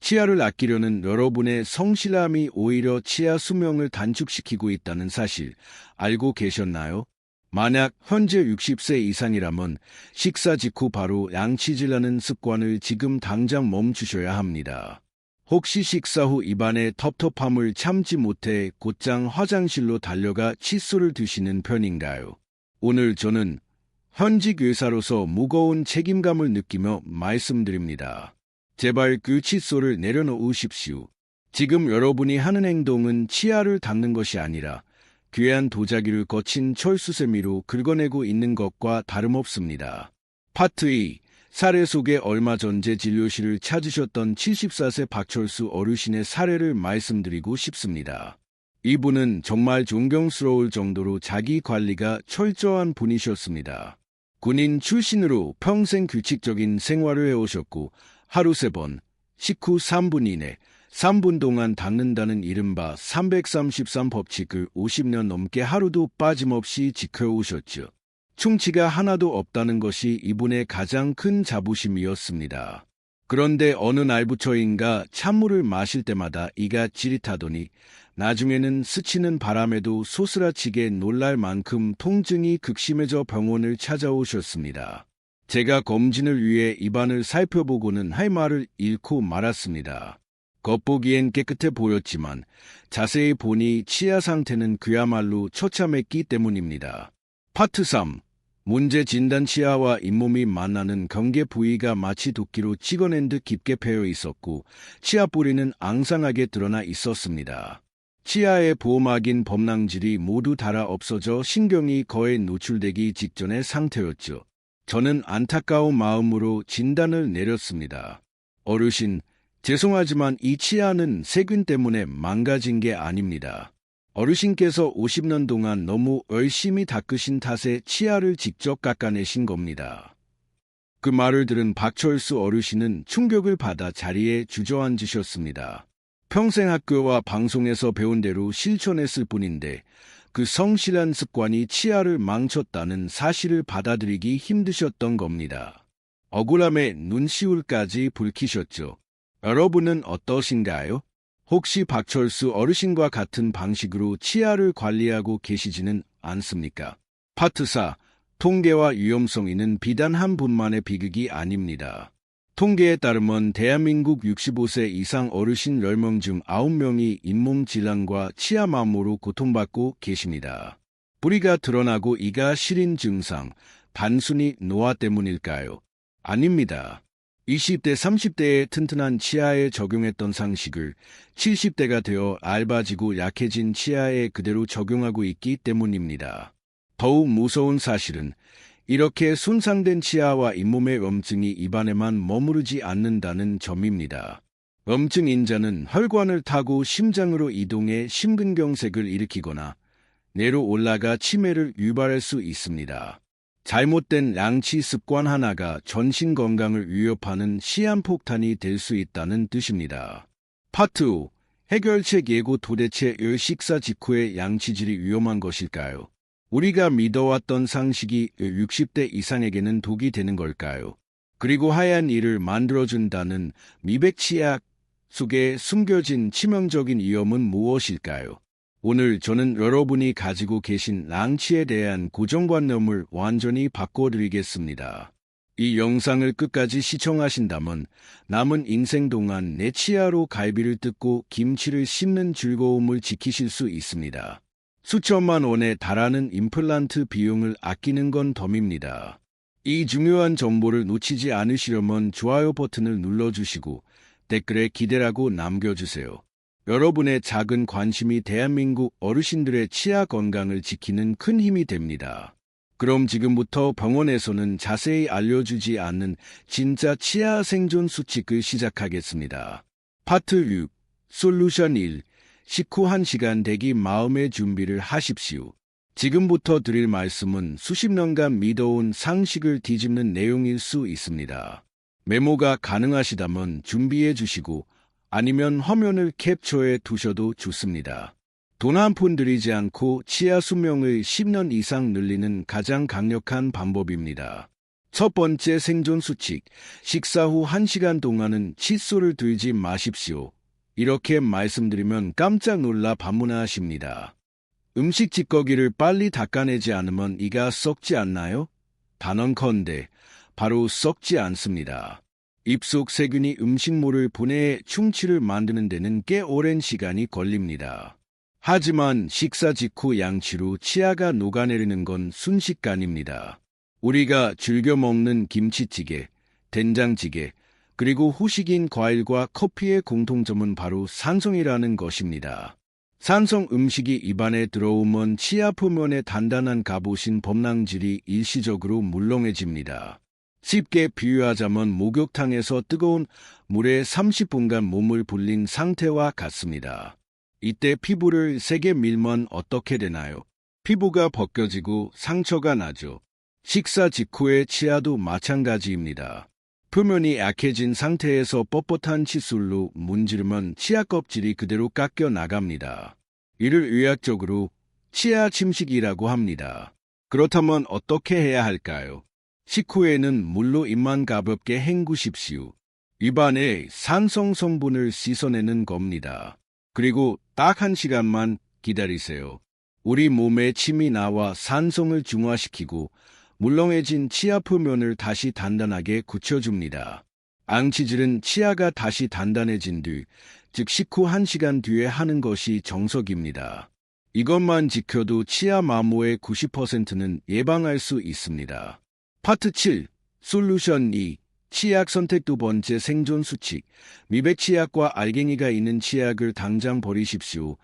치아를 아끼려는 여러분의 성실함이 오히려 치아 수명을 단축시키고 있다는 사실 알고 계셨나요? 만약 현재 60세 이상이라면 식사 직후 바로 양치질 하는 습관을 지금 당장 멈추셔야 합니다. 혹시 식사 후 입안의 텁텁함을 참지 못해 곧장 화장실로 달려가 칫솔을 드시는 편인가요? 오늘 저는 현직 의사로서 무거운 책임감을 느끼며 말씀드립니다. 제발 그 칫솔을 내려놓으십시오. 지금 여러분이 하는 행동은 치아를 닦는 것이 아니라 귀한 도자기를 거친 철수세미로 긁어내고 있는 것과 다름없습니다. 파트 2. 사례 속에 얼마 전 제 진료실을 찾으셨던 74세 박철수 어르신의 사례를 말씀드리고 싶습니다. 이분은 정말 존경스러울 정도로 자기 관리가 철저한 분이셨습니다. 군인 출신으로 평생 규칙적인 생활을 해오셨고 하루 3번, 식후 3분 이내, 3분 동안 닦는다는 이른바 333 법칙을 50년 넘게 하루도 빠짐없이 지켜오셨죠. 충치가 하나도 없다는 것이 이분의 가장 큰 자부심이었습니다. 그런데 어느 날부터인가 찬물을 마실 때마다 이가 찌릿하더니 나중에는 스치는 바람에도 소스라치게 놀랄 만큼 통증이 극심해져 병원을 찾아오셨습니다. 제가 검진을 위해 입안을 살펴보고는 할 말을 잃고 말았습니다. 겉보기엔 깨끗해 보였지만 자세히 보니 치아 상태는 그야말로 처참했기 때문입니다. 파트 3. 문제 진단 치아와 잇몸이 만나는 경계 부위가 마치 도끼로 찍어낸 듯 깊게 패여 있었고 치아 뿌리는 앙상하게 드러나 있었습니다. 치아의 보호막인 범랑질이 모두 닳아 없어져 신경이 거의 노출되기 직전의 상태였죠. 저는 안타까운 마음으로 진단을 내렸습니다. 어르신, 죄송하지만 이 치아는 세균 때문에 망가진 게 아닙니다. 어르신께서 50년 동안 너무 열심히 닦으신 탓에 치아를 직접 깎아내신 겁니다. 그 말을 들은 박철수 어르신은 충격을 받아 자리에 주저앉으셨습니다. 평생 학교와 방송에서 배운 대로 실천했을 뿐인데 그 성실한 습관이 치아를 망쳤다는 사실을 받아들이기 힘드셨던 겁니다. 억울함에 눈시울까지 붉히셨죠. 여러분은 어떠신가요? 혹시 박철수 어르신과 같은 방식으로 치아를 관리하고 계시지는 않습니까? 파트 4. 통계와 위험성에는 비단 한 분만의 비극이 아닙니다. 통계에 따르면 대한민국 65세 이상 어르신 10명 중 9명이 잇몸 질환과 치아마모로 고통받고 계십니다. 뿌리가 드러나고 이가 시린 증상, 단순히 노화 때문일까요? 아닙니다. 20대, 30대의 튼튼한 치아에 적용했던 상식을 70대가 되어 얇아지고 약해진 치아에 그대로 적용하고 있기 때문입니다. 더욱 무서운 사실은 이렇게 손상된 치아와 잇몸의 염증이 입안에만 머무르지 않는다는 점입니다. 염증 인자는 혈관을 타고 심장으로 이동해 심근경색을 일으키거나 뇌로 올라가 치매를 유발할 수 있습니다. 잘못된 양치 습관 하나가 전신 건강을 위협하는 시한폭탄이 될 수 있다는 뜻입니다. 파트 5. 해결책 예고. 도대체 식사 직후의 양치질이 위험한 것일까요? 우리가 믿어왔던 상식이 60대 이상에게는 독이 되는 걸까요? 그리고 하얀 이를 만들어준다는 미백치약 속에 숨겨진 치명적인 위험은 무엇일까요? 오늘 저는 여러분이 가지고 계신 양치에 대한 고정관념을 완전히 바꿔드리겠습니다. 이 영상을 끝까지 시청하신다면 남은 인생 동안 내 치아로 갈비를 뜯고 김치를 씹는 즐거움을 지키실 수 있습니다. 수천만 원에 달하는 임플란트 비용을 아끼는 건 덤입니다. 이 중요한 정보를 놓치지 않으시려면 좋아요 버튼을 눌러주시고 댓글에 기대라고 남겨주세요. 여러분의 작은 관심이 대한민국 어르신들의 치아 건강을 지키는 큰 힘이 됩니다. 그럼 지금부터 병원에서는 자세히 알려주지 않는 진짜 치아 생존 수칙을 시작하겠습니다. 파트 6. 솔루션 1. 식후 1시간 대기. 마음의 준비를 하십시오. 지금부터 드릴 말씀은 수십 년간 믿어온 상식을 뒤집는 내용일 수 있습니다. 메모가 가능하시다면 준비해 주시고 아니면 화면을 캡처해 두셔도 좋습니다. 돈 한 푼 들이지 않고 치아 수명을 10년 이상 늘리는 가장 강력한 방법입니다. 첫 번째 생존 수칙, 식사 후 1시간 동안은 칫솔을 들지 마십시오. 이렇게 말씀드리면 깜짝 놀라 반문하십니다. 음식 찌꺼기를 빨리 닦아내지 않으면 이가 썩지 않나요? 단언컨대 바로 썩지 않습니다. 입속 세균이 음식물을 분해해 충치를 만드는 데는 꽤 오랜 시간이 걸립니다. 하지만 식사 직후 양치로 치아가 녹아내리는 건 순식간입니다. 우리가 즐겨 먹는 김치찌개, 된장찌개, 그리고 후식인 과일과 커피의 공통점은 바로 산성이라는 것입니다. 산성 음식이 입안에 들어오면 치아 표면의 단단한 갑옷인 범랑질이 일시적으로 물렁해집니다. 쉽게 비유하자면 목욕탕에서 뜨거운 물에 30분간 몸을 불린 상태와 같습니다. 이때 피부를 세게 밀면 어떻게 되나요? 피부가 벗겨지고 상처가 나죠. 식사 직후의 치아도 마찬가지입니다. 표면이 약해진 상태에서 뻣뻣한 칫솔로 문지르면 치아 껍질이 그대로 깎여 나갑니다. 이를 의학적으로 치아 침식이라고 합니다. 그렇다면 어떻게 해야 할까요? 식후에는 물로 입만 가볍게 헹구십시오. 입안의 산성 성분을 씻어내는 겁니다. 그리고 딱 1시간만 기다리세요. 우리 몸에 침이 나와 산성을 중화시키고 물렁해진 치아 표면을 다시 단단하게 굳혀줍니다. 앙치질은 치아가 다시 단단해진 뒤, 즉 식후 1시간 뒤에 하는 것이 정석입니다. 이것만 지켜도 치아 마모의 90%는 예방할 수 있습니다. 파트 7. 솔루션 2. 치약 선택 두 번째 생존 수칙. 미백 치약과 알갱이가 있는 치약을 당장 버리십시오.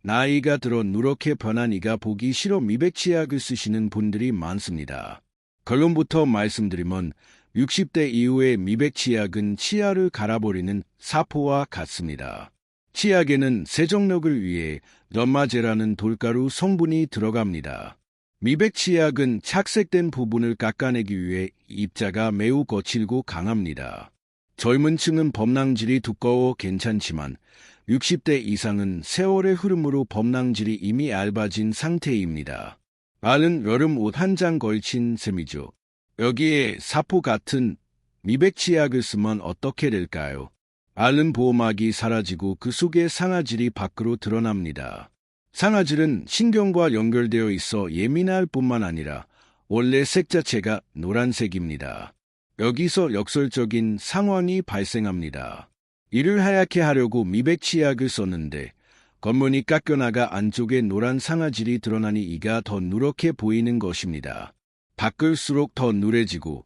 나이가 들어 누렇게 변한 이가 보기 싫어 미백 치약을 쓰시는 분들이 많습니다. 결론부터 말씀드리면 60대 이후의 미백 치약은 치아를 갈아버리는 사포와 같습니다. 치약에는 세정력을 위해 런마제라는 돌가루 성분이 들어갑니다. 미백 치약은 착색된 부분을 깎아내기 위해 입자가 매우 거칠고 강합니다. 젊은 층은 범랑질이 두꺼워 괜찮지만 60대 이상은 세월의 흐름으로 범랑질이 이미 얇아진 상태입니다. 알은 여름 옷 한 장 걸친 셈이죠. 여기에 사포 같은 미백 치약을 쓰면 어떻게 될까요? 앓는 보호막이 사라지고 그 속에 상아질이 밖으로 드러납니다. 상아질은 신경과 연결되어 있어 예민할 뿐만 아니라 원래 색 자체가 노란색입니다. 여기서 역설적인 상황이 발생합니다. 이를 하얗게 하려고 미백 치약을 썼는데 겉면이 깎여나가 안쪽에 노란 상아질이 드러나니 이가 더 누렇게 보이는 것입니다. 닦을수록 더 누래지고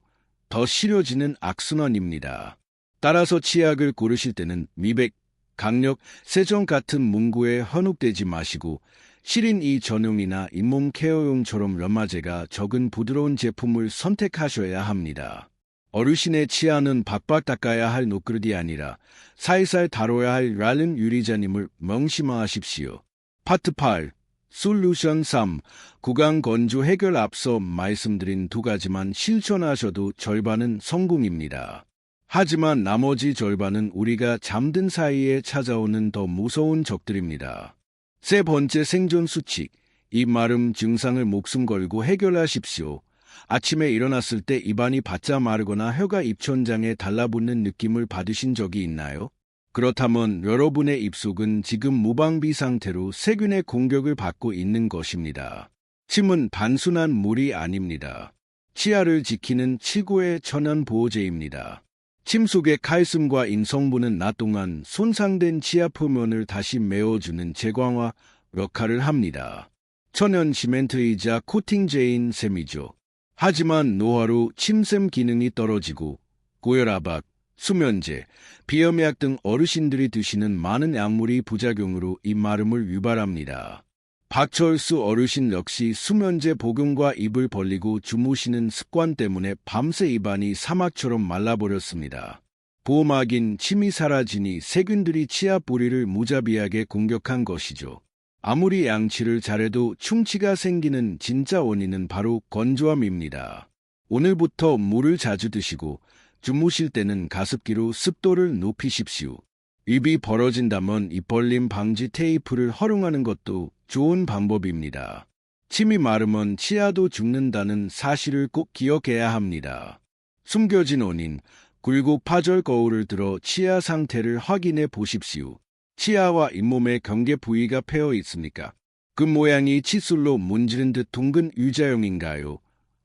더 시려지는 악순환입니다. 따라서 치약을 고르실 때는 미백, 강력, 세정 같은 문구에 현혹되지 마시고 시린 이 전용이나 잇몸 케어용처럼 런마제가 적은 부드러운 제품을 선택하셔야 합니다. 어르신의 치아는 박박 닦아야 할 노크릇이 아니라 살살 다뤄야 할 랄른 유리자님을 명심하십시오. 파트 8. 솔루션 3. 구강 건조 해결. 앞서 말씀드린 두 가지만 실천하셔도 절반은 성공입니다. 하지만 나머지 절반은 우리가 잠든 사이에 찾아오는 더 무서운 적들입니다. 세 번째 생존 수칙. 입 마름 증상을 목숨 걸고 해결하십시오. 아침에 일어났을 때 입안이 바짝 마르거나 혀가 입천장에 달라붙는 느낌을 받으신 적이 있나요? 그렇다면 여러분의 입속은 지금 무방비 상태로 세균의 공격을 받고 있는 것입니다. 침은 단순한 물이 아닙니다. 치아를 지키는 최고의 천연 보호제입니다. 침 속의 칼슘과 인성분은 낮 동안 손상된 치아 표면을 다시 메워주는 제광화 역할을 합니다. 천연 시멘트이자 코팅제인 셈이죠. 하지만 노화로 침샘 기능이 떨어지고 고혈압약, 수면제, 비염약 등 어르신들이 드시는 많은 약물이 부작용으로 입마름을 유발합니다. 박철수 어르신 역시 수면제 복용과 입을 벌리고 주무시는 습관 때문에 밤새 입안이 사막처럼 말라버렸습니다. 보호막인 침이 사라지니 세균들이 치아 뿌리를 무자비하게 공격한 것이죠. 아무리 양치를 잘해도 충치가 생기는 진짜 원인은 바로 건조함입니다. 오늘부터 물을 자주 드시고 주무실 때는 가습기로 습도를 높이십시오. 입이 벌어진다면 입벌림 방지 테이프를 활용하는 것도 좋은 방법입니다. 침이 마르면 치아도 죽는다는 사실을 꼭 기억해야 합니다. 숨겨진 원인, 굴곡 파절 거울을 들어 치아 상태를 확인해 보십시오. 치아와 잇몸의 경계 부위가 패여 있습니까? 그 모양이 칫솔로 문지른 듯 둥근 U자형인가요?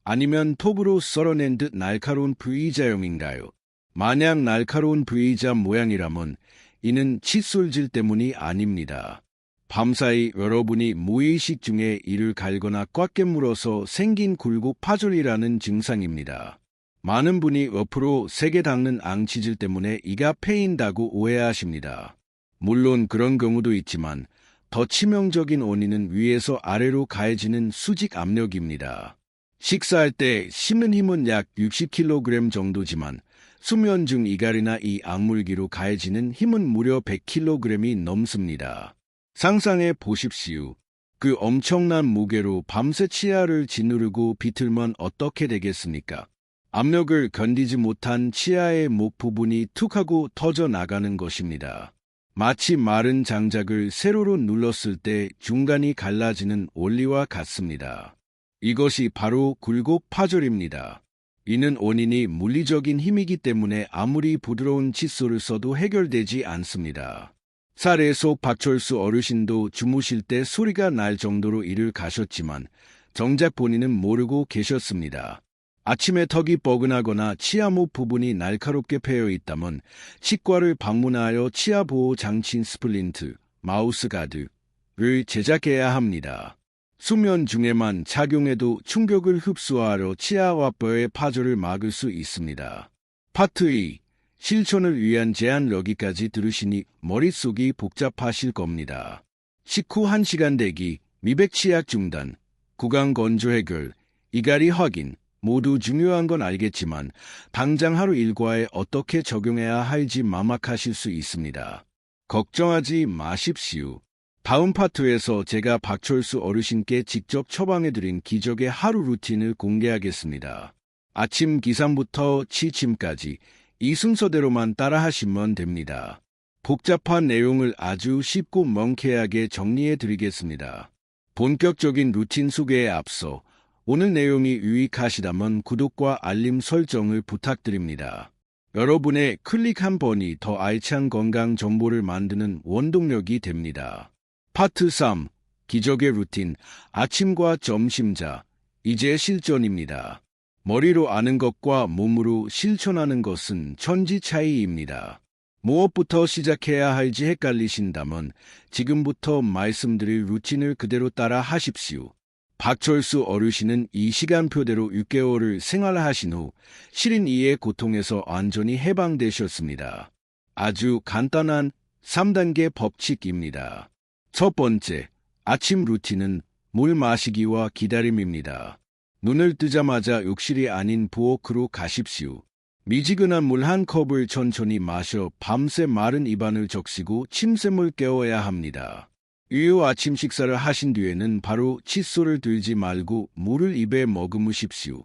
아니면 톱으로 썰어낸 듯 날카로운 V자형인가요? 만약 날카로운 V자 모양이라면 이는 칫솔질 때문이 아닙니다. 밤사이 여러분이 무의식 중에 이를 갈거나 꽉 깨물어서 생긴 굴곡 파절이라는 증상입니다. 많은 분이 옆으로 세게 닦는 앙치질 때문에 이가 패인다고 오해하십니다. 물론 그런 경우도 있지만 더 치명적인 원인은 위에서 아래로 가해지는 수직 압력입니다. 식사할 때 씹는 힘은 약 60kg 정도지만 수면 중 이갈이나 이 악물기로 가해지는 힘은 무려 100kg이 넘습니다. 상상해 보십시오. 그 엄청난 무게로 밤새 치아를 짓누르고 비틀면 어떻게 되겠습니까? 압력을 견디지 못한 치아의 목 부분이 툭 하고 터져 나가는 것입니다. 마치 마른 장작을 세로로 눌렀을 때 중간이 갈라지는 원리와 같습니다. 이것이 바로 굴곡 파절입니다. 이는 원인이 물리적인 힘이기 때문에 아무리 부드러운 칫솔을 써도 해결되지 않습니다. 살해속 박철수 어르신도 주무실 때 소리가 날 정도로 이를 가셨지만 정작 본인은 모르고 계셨습니다. 아침에 턱이 뻐근하거나 치아목 부분이 날카롭게 패여 있다면 치과를 방문하여 치아 보호 장치인 스플린트, 마우스 가드를 제작해야 합니다. 수면 중에만 착용해도 충격을 흡수하여 치아와 뼈의 파절을 막을 수 있습니다. 파트 2. 실천을 위한 제안 여기까지 들으시니 머릿속이 복잡하실 겁니다. 식후 1시간 대기, 미백 치약 중단, 구강 건조 해결, 이갈이 확인, 모두 중요한 건 알겠지만 당장 하루 일과에 어떻게 적용해야 할지 막막하실 수 있습니다. 걱정하지 마십시오. 다음 파트에서 제가 박철수 어르신께 직접 처방해드린 기적의 하루 루틴을 공개하겠습니다. 아침 기상부터 취침까지 이 순서대로만 따라하시면 됩니다. 복잡한 내용을 아주 쉽고 명쾌하게 정리해드리겠습니다. 본격적인 루틴 소개에 앞서 오늘 내용이 유익하시다면 구독과 알림 설정을 부탁드립니다. 여러분의 클릭 한 번이 더 알찬 건강 정보를 만드는 원동력이 됩니다. 파트 3. 기적의 루틴, 아침과 점심자, 이제 실전입니다. 머리로 아는 것과 몸으로 실천하는 것은 천지 차이입니다. 무엇부터 시작해야 할지 헷갈리신다면 지금부터 말씀드릴 루틴을 그대로 따라 하십시오. 박철수 어르신은 이 시간표대로 6개월을 생활하신 후 시린 이의 고통에서 완전히 해방되셨습니다. 아주 간단한 3단계 법칙입니다. 첫 번째, 아침 루틴은 물 마시기와 기다림입니다. 눈을 뜨자마자 욕실이 아닌 부엌으로 가십시오. 미지근한 물 한 컵을 천천히 마셔 밤새 마른 입안을 적시고 침샘을 깨워야 합니다. 이후 아침 식사를 하신 뒤에는 바로 칫솔을 들지 말고 물을 입에 머금으십시오.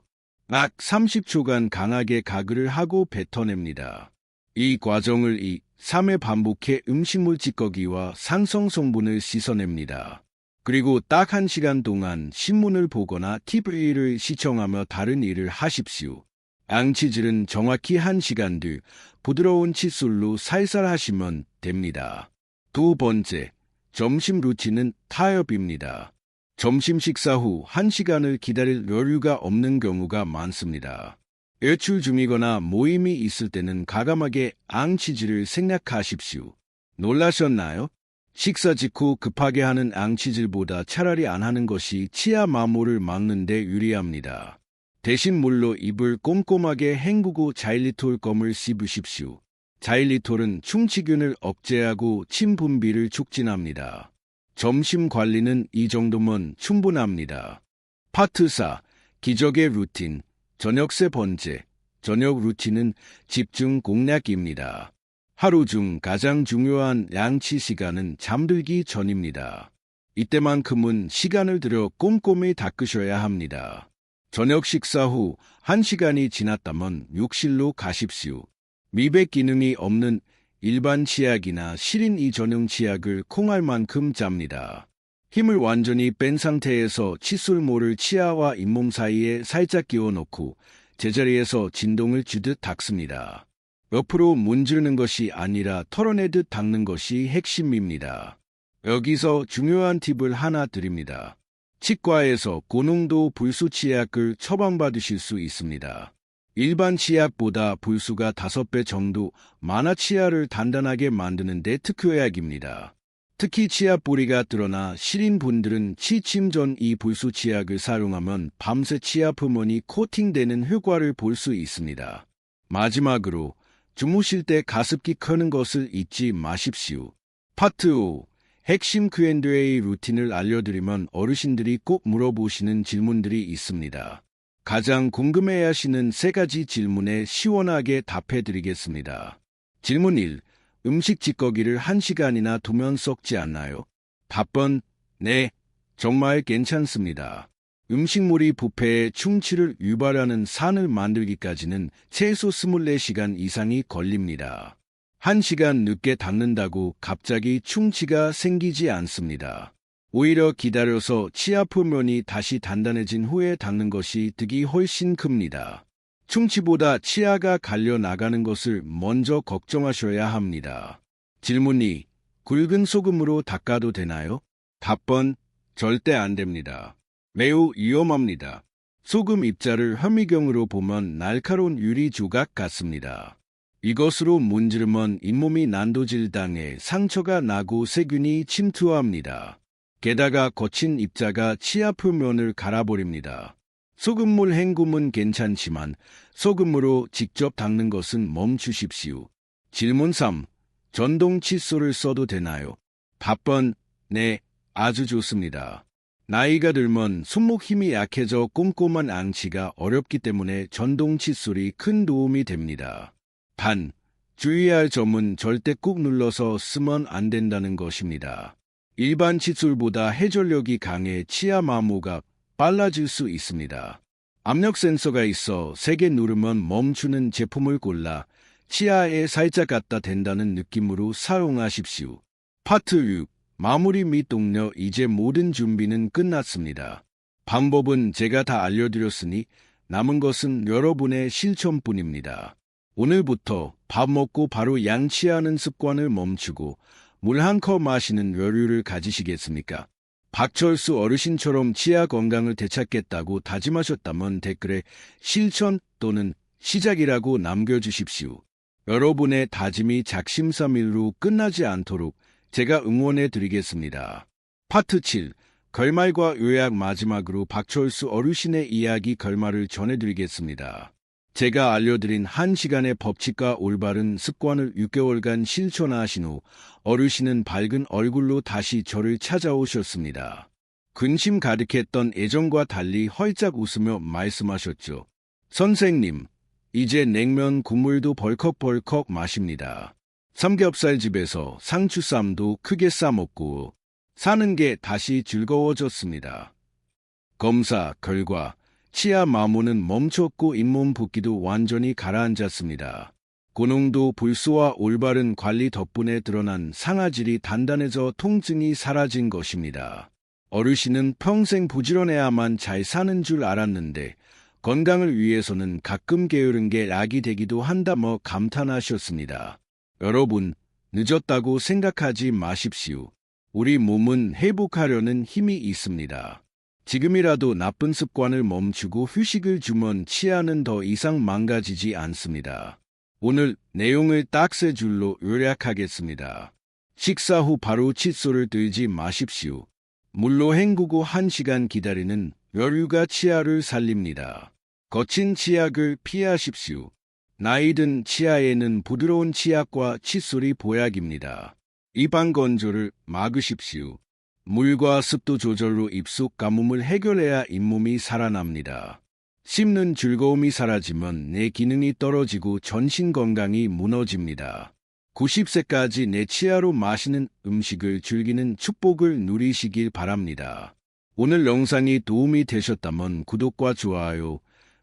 약 30초간 강하게 가글을 하고 뱉어냅니다. 이 과정을 3회 반복해 음식물 찌꺼기와 산성 성분을 씻어냅니다. 그리고 딱 1시간 동안 신문을 보거나 TV를 시청하며 다른 일을 하십시오. 앙치질은 정확히 1시간 뒤 부드러운 칫솔로 살살 하시면 됩니다. 두 번째, 점심 루틴은 타협입니다. 점심 식사 후 1시간을 기다릴 여유가 없는 경우가 많습니다. 외출 중이거나 모임이 있을 때는 과감하게 앙치질을 생략하십시오. 놀라셨나요? 식사 직후 급하게 하는 앙치질보다 차라리 안 하는 것이 치아 마모를 막는 데 유리합니다. 대신 물로 입을 꼼꼼하게 헹구고 자일리톨 껌을 씹으십시오. 자일리톨은 충치균을 억제하고 침 분비를 촉진합니다. 점심 관리는 이 정도면 충분합니다. 파트 4. 기적의 루틴. 저녁 세 번째. 저녁 루틴은 집중 공략입니다. 하루 중 가장 중요한 양치 시간은 잠들기 전입니다. 이때만큼은 시간을 들여 꼼꼼히 닦으셔야 합니다. 저녁 식사 후 1시간이 지났다면 욕실로 가십시오. 미백 기능이 없는 일반 치약이나 시린 이 전용 치약을 콩알만큼 짭니다. 힘을 완전히 뺀 상태에서 칫솔모를 치아와 잇몸 사이에 살짝 끼워 넣고 제자리에서 진동을 주듯 닦습니다. 옆으로 문지르는 것이 아니라 털어내듯 닦는 것이 핵심입니다. 여기서 중요한 팁을 하나 드립니다. 치과에서 고농도 불수 치약을 처방받으실 수 있습니다. 일반 치약보다 불수가 5배 정도 많아 치아를 단단하게 만드는 데 특효약입니다. 특히 치아 뿌리가 드러나 시린 분들은 취침 전 이 불수 치약을 사용하면 밤새 치아 표면이 코팅되는 효과를 볼 수 있습니다. 마지막으로 주무실 때 가습기 켜는 것을 잊지 마십시오. 파트 5. 핵심 Q&A 루틴을 알려드리면 어르신들이 꼭 물어보시는 질문들이 있습니다. 가장 궁금해하시는 3가지 질문에 시원하게 답해드리겠습니다. 질문 1. 음식 찌꺼기를 1시간이나 두면 썩지 않나요? 답변, 네, 정말 괜찮습니다. 음식물이 부패해 충치를 유발하는 산을 만들기까지는 최소 24시간 이상이 걸립니다. 1시간 늦게 닦는다고 갑자기 충치가 생기지 않습니다. 오히려 기다려서 치아 표면이 다시 단단해진 후에 닦는 것이 득이 훨씬 큽니다. 충치보다 치아가 갈려 나가는 것을 먼저 걱정하셔야 합니다. 질문 2. 굵은 소금으로 닦아도 되나요? 답변, 절대 안 됩니다. 매우 위험합니다. 소금 입자를 현미경으로 보면 날카로운 유리 조각 같습니다. 이것으로 문지르면 잇몸이 난도질 당해 상처가 나고 세균이 침투합니다. 게다가 거친 입자가 치아 표면을 갈아버립니다. 소금물 헹굼은 괜찮지만 소금으로 직접 닦는 것은 멈추십시오. 질문 3. 전동 칫솔을 써도 되나요? 답변, 네, 아주 좋습니다. 나이가 들면 손목 힘이 약해져 꼼꼼한 앙치가 어렵기 때문에 전동 칫솔이 큰 도움이 됩니다. 단, 주의할 점은 절대 꾹 눌러서 쓰면 안 된다는 것입니다. 일반 칫솔보다 회전력이 강해 치아 마모가 빨라질 수 있습니다. 압력 센서가 있어 세게 누르면 멈추는 제품을 골라 치아에 살짝 갖다 댄다는 느낌으로 사용하십시오. 파트 6. 마무리 및 독려. 이제 모든 준비는 끝났습니다. 방법은 제가 다 알려드렸으니 남은 것은 여러분의 실천뿐입니다. 오늘부터 밥 먹고 바로 양치하는 습관을 멈추고 물 한 컵 마시는 여유를 가지시겠습니까? 박철수 어르신처럼 치아 건강을 되찾겠다고 다짐하셨다면 댓글에 실천 또는 시작이라고 남겨주십시오. 여러분의 다짐이 작심삼일로 끝나지 않도록 제가 응원해 드리겠습니다. 파트 7. 결말과 요약. 마지막으로 박철수 어르신의 이야기 결말을 전해드리겠습니다. 제가 알려드린 1시간의 법칙과 올바른 습관을 6개월간 실천하신 후 어르신은 밝은 얼굴로 다시 저를 찾아오셨습니다. 근심 가득했던 예전과 달리 헐짝 웃으며 말씀하셨죠. 선생님, 이제 냉면 국물도 벌컥벌컥 마십니다. 삼겹살집에서 상추쌈도 크게 싸먹고 사는 게 다시 즐거워졌습니다. 검사 결과 치아 마모는 멈췄고 잇몸 붓기도 완전히 가라앉았습니다. 고농도 불수와 올바른 관리 덕분에 드러난 상아질이 단단해져 통증이 사라진 것입니다. 어르신은 평생 부지런해야만 잘 사는 줄 알았는데 건강을 위해서는 가끔 게으른 게 약이 되기도 한다며 감탄하셨습니다. 여러분, 늦었다고 생각하지 마십시오. 우리 몸은 회복하려는 힘이 있습니다. 지금이라도 나쁜 습관을 멈추고 휴식을 주면 치아는 더 이상 망가지지 않습니다. 오늘 내용을 딱 3줄로 요약하겠습니다. 식사 후 바로 칫솔을 들지 마십시오. 물로 헹구고 1시간 기다리는 여유가 치아를 살립니다. 거친 치약을 피하십시오. 나이든 치아에는 부드러운 치약과 칫솔이 보약입니다. 입안 건조를 막으십시오. 물과 습도 조절로 입속 가뭄을 해결해야 잇몸이 살아납니다. 씹는 즐거움이 사라지면 내 기능이 떨어지고 전신 건강이 무너집니다. 90세까지 내 치아로 맛있는 음식을 즐기는 축복을 누리시길 바랍니다. 오늘 영상이 도움이 되셨다면 구독과 좋아요,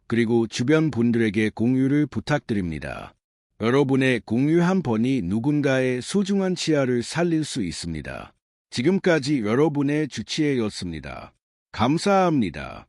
그리고 주변 분들에게 공유를 부탁드립니다. 여러분의 공유 한 번이 누군가의 소중한 치아를 살릴 수 있습니다. 지금까지 여러분의 주치의였습니다. 감사합니다.